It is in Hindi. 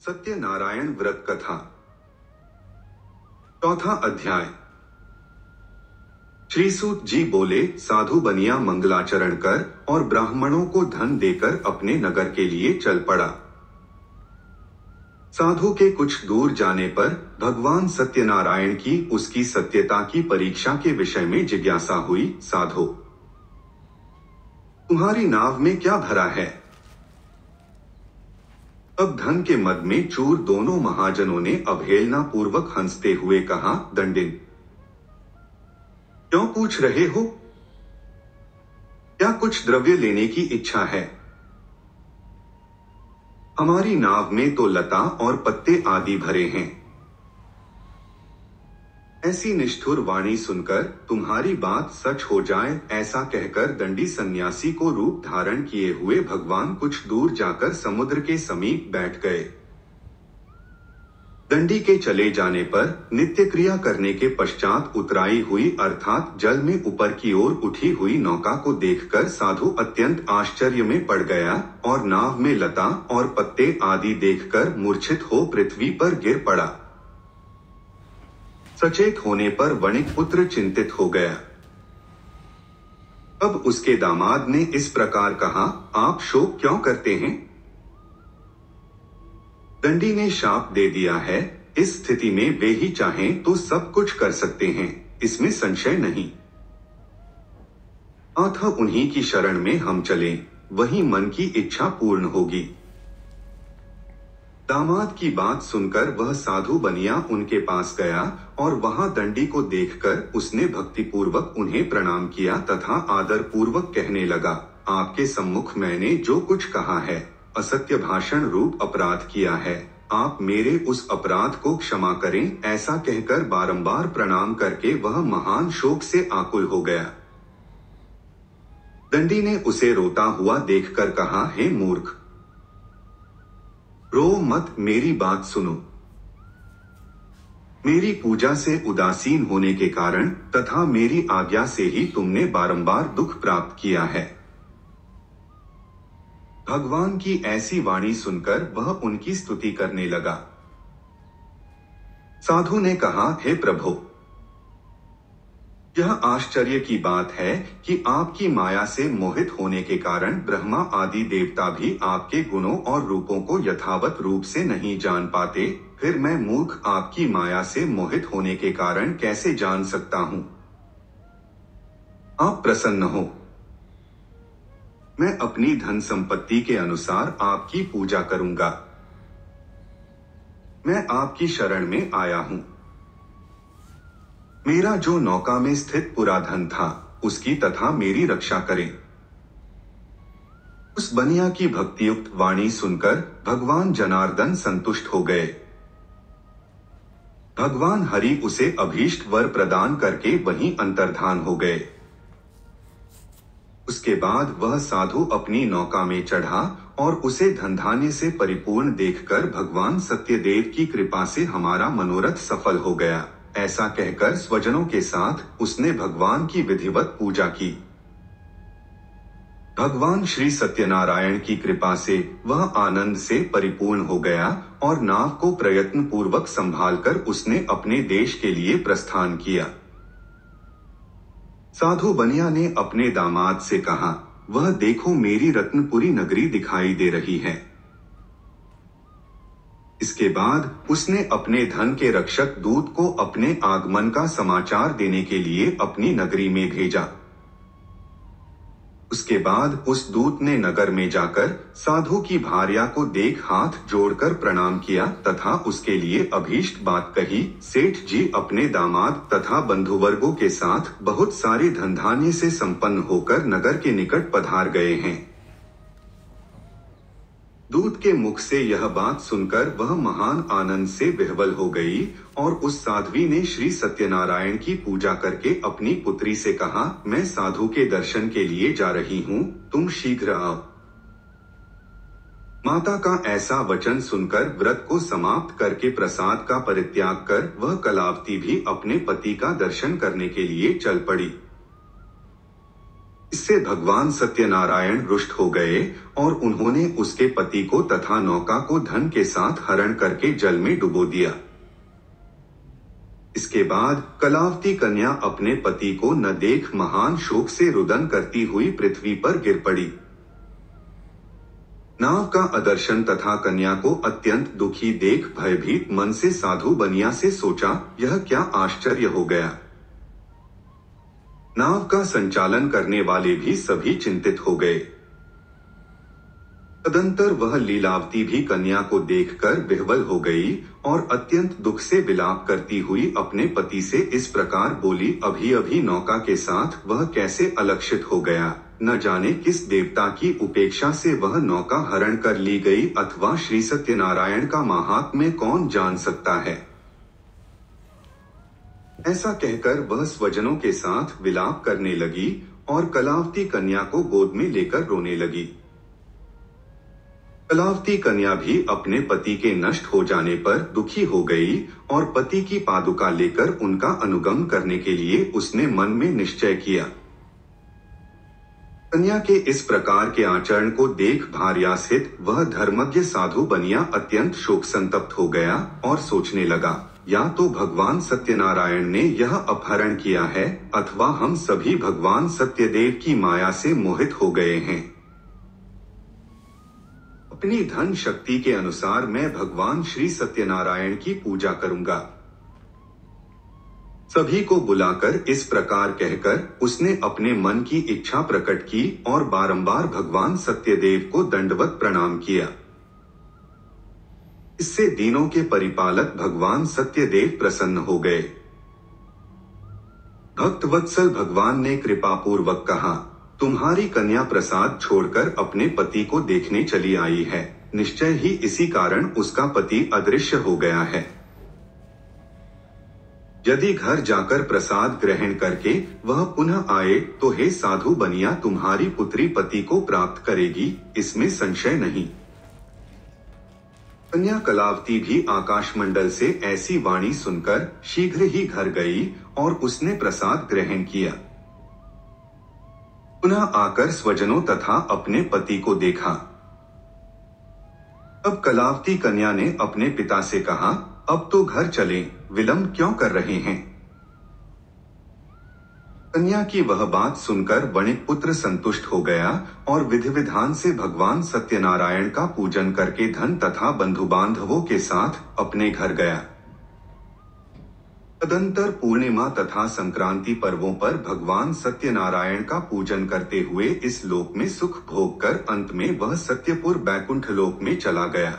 सत्यनारायण व्रत कथा। चौथा अध्याय। श्री सूत जी बोले, साधु बनिया मंगलाचरण कर और ब्राह्मणों को धन देकर अपने नगर के लिए चल पड़ा। साधु के कुछ दूर जाने पर भगवान सत्यनारायण की उसकी सत्यता की परीक्षा के विषय में जिज्ञासा हुई। साधो, तुम्हारी नाव में क्या भरा है? अब धन के मद में चूर दोनों महाजनों ने अवहेलना पूर्वक हंसते हुए कहा, दंडिन, क्यों पूछ रहे हो? क्या कुछ द्रव्य लेने की इच्छा है? हमारी नाव में तो लता और पत्ते आदि भरे हैं। ऐसी निष्ठुर वाणी सुनकर तुम्हारी बात सच हो जाए, ऐसा कहकर दंडी सन्यासी को रूप धारण किए हुए भगवान कुछ दूर जाकर समुद्र के समीप बैठ गए। दंडी के चले जाने पर नित्य क्रिया करने के पश्चात उतराई हुई अर्थात जल में ऊपर की ओर उठी हुई नौका को देखकर साधु अत्यंत आश्चर्य में पड़ गया और नाव में लता और पत्ते आदि देखकर मूर्छित हो पृथ्वी पर गिर पड़ा। सचेत होने पर वणिक पुत्र चिंतित हो गया। अब उसके दामाद ने इस प्रकार कहा, आप शोक क्यों करते हैं? दंडी ने शाप दे दिया है। इस स्थिति में वे ही चाहें तो सब कुछ कर सकते हैं, इसमें संशय नहीं। अतः उन्हीं की शरण में हम चलें, वहीं मन की इच्छा पूर्ण होगी। दामाद की बात सुनकर वह साधु बनिया उनके पास गया और वहां दंडी को देखकर उसने भक्तिपूर्वक उन्हें प्रणाम किया तथा आदर पूर्वक कहने लगा, आपके सम्मुख मैंने जो कुछ कहा है, असत्य भाषण रूप अपराध किया है, आप मेरे उस अपराध को क्षमा करें। ऐसा कहकर बारंबार प्रणाम करके वह महान शोक से आकुल हो गया। दंडी ने उसे रोता हुआ देखकर कहा, हे मूर्ख, रो मत, मेरी बात सुनो। मेरी पूजा से उदासीन होने के कारण तथा मेरी आज्ञा से ही तुमने बारंबार दुख प्राप्त किया है। भगवान की ऐसी वाणी सुनकर वह उनकी स्तुति करने लगा। साधु ने कहा, हे प्रभु, यह आश्चर्य की बात है कि आपकी माया से मोहित होने के कारण ब्रह्मा आदि देवता भी आपके गुणों और रूपों को यथावत रूप से नहीं जान पाते, फिर मैं मूर्ख आपकी माया से मोहित होने के कारण कैसे जान सकता हूं? आप प्रसन्न हो, मैं अपनी धन संपत्ति के अनुसार आपकी पूजा करूंगा। मैं आपकी शरण में आया हूं। मेरा जो नौका में स्थित पूरा धन था उसकी तथा मेरी रक्षा करें। उस बनिया की भक्तियुक्त वाणी सुनकर भगवान जनार्दन संतुष्ट हो गए। भगवान हरि उसे अभीष्ट वर प्रदान करके वहीं अंतर्धान हो गए। उसके बाद वह साधु अपनी नौका में चढ़ा और उसे धनधान्य से परिपूर्ण देखकर भगवान सत्यदेव की कृपा से हमारा मनोरथ सफल हो गया, ऐसा कहकर स्वजनों के साथ उसने भगवान की विधिवत पूजा की। भगवान श्री सत्यनारायण की कृपा से वह आनंद से परिपूर्ण हो गया और नाव को प्रयत्न पूर्वक संभालकर उसने अपने देश के लिए प्रस्थान किया। साधु बनिया ने अपने दामाद से कहा, वह देखो, मेरी रत्नपुरी नगरी दिखाई दे रही है। इसके बाद उसने अपने धन के रक्षक दूत को अपने आगमन का समाचार देने के लिए अपनी नगरी में भेजा। उसके बाद उस दूत ने नगर में जाकर साधु की भार्या को देख हाथ जोड़कर प्रणाम किया तथा उसके लिए अभीष्ट बात कही। सेठ जी अपने दामाद तथा बंधुवर्गों के साथ बहुत सारे धनधान्य से संपन्न होकर नगर के निकट पधार गए हैं। दूत के मुख से यह बात सुनकर वह महान आनंद से विह्वल हो गई और उस साध्वी ने श्री सत्यनारायण की पूजा करके अपनी पुत्री से कहा, मैं साधु के दर्शन के लिए जा रही हूँ, तुम शीघ्र आओ। माता का ऐसा वचन सुनकर व्रत को समाप्त करके प्रसाद का परित्याग कर वह कलावती भी अपने पति का दर्शन करने के लिए चल पड़ी। इससे भगवान सत्यनारायण रुष्ट हो गए और उन्होंने उसके पति को तथा नौका को धन के साथ हरण करके जल में डुबो दिया। इसके बाद कलावती कन्या अपने पति को न देख महान शोक से रुदन करती हुई पृथ्वी पर गिर पड़ी। नाव का अदर्शन तथा कन्या को अत्यंत दुखी देख भयभीत मन से साधु बनिया से सोचा, यह क्या आश्चर्य हो गया। नाव का संचालन करने वाले भी सभी चिंतित हो गए। तदंतर वह लीलावती भी कन्या को देखकर विह्वल हो गई और अत्यंत दुख से विलाप करती हुई अपने पति से इस प्रकार बोली, अभी अभी नौका के साथ वह कैसे अलक्षित हो गया, न जाने किस देवता की उपेक्षा से वह नौका हरण कर ली गई, अथवा श्री सत्यनारायण का महात्म्य कौन जान सकता है। ऐसा कहकर वह स्वजनों के साथ विलाप करने लगी और कलावती कन्या को गोद में लेकर रोने लगी। कलावती कन्या भी अपने पति के नष्ट हो जाने पर दुखी हो गई और पति की पादुका लेकर उनका अनुगमन करने के लिए उसने मन में निश्चय किया। कन्या के इस प्रकार के आचरण को देख भार्यास्थित वह धर्मज्ञ साधु बनिया अत्यंत शोक संतप्त हो गया और सोचने लगा, या तो भगवान सत्यनारायण ने यह अपहरण किया है अथवा हम सभी भगवान सत्यदेव की माया से मोहित हो गए हैं। अपनी धन शक्ति के अनुसार मैं भगवान श्री सत्यनारायण की पूजा करूंगा। सभी को बुलाकर इस प्रकार कहकर उसने अपने मन की इच्छा प्रकट की और बारंबार भगवान सत्यदेव को दंडवत प्रणाम किया। इससे दीनों के परिपालक भगवान सत्यदेव प्रसन्न हो गए। भक्तवत्सल भगवान ने कृपा पूर्वक कहा, तुम्हारी कन्या प्रसाद छोड़कर अपने पति को देखने चली आई है, निश्चय ही इसी कारण उसका पति अदृश्य हो गया है। यदि घर जाकर प्रसाद ग्रहण करके वह पुनः आए तो हे साधु बनिया तुम्हारी पुत्री पति को प्राप्त करेगी, इसमें संशय नहीं। कन्या कलावती भी आकाशमंडल से ऐसी वाणी सुनकर शीघ्र ही घर गई और उसने प्रसाद ग्रहण किया। पुनः आकर स्वजनों तथा अपने पति को देखा। अब कलावती कन्या ने अपने पिता से कहा, अब तो घर चलें, विलंब क्यों कर रहे हैं। कन्या की वह बात सुनकर वणिक पुत्र संतुष्ट हो गया और विधि विधान से भगवान सत्यनारायण का पूजन करके धन तथा बंधु बांधवों के साथ अपने घर गया। तदंतर पूर्णिमा तथा संक्रांति पर्वों पर भगवान सत्यनारायण का पूजन करते हुए इस लोक में सुख भोग कर अंत में वह सत्यपुर बैकुंठ लोक में चला गया।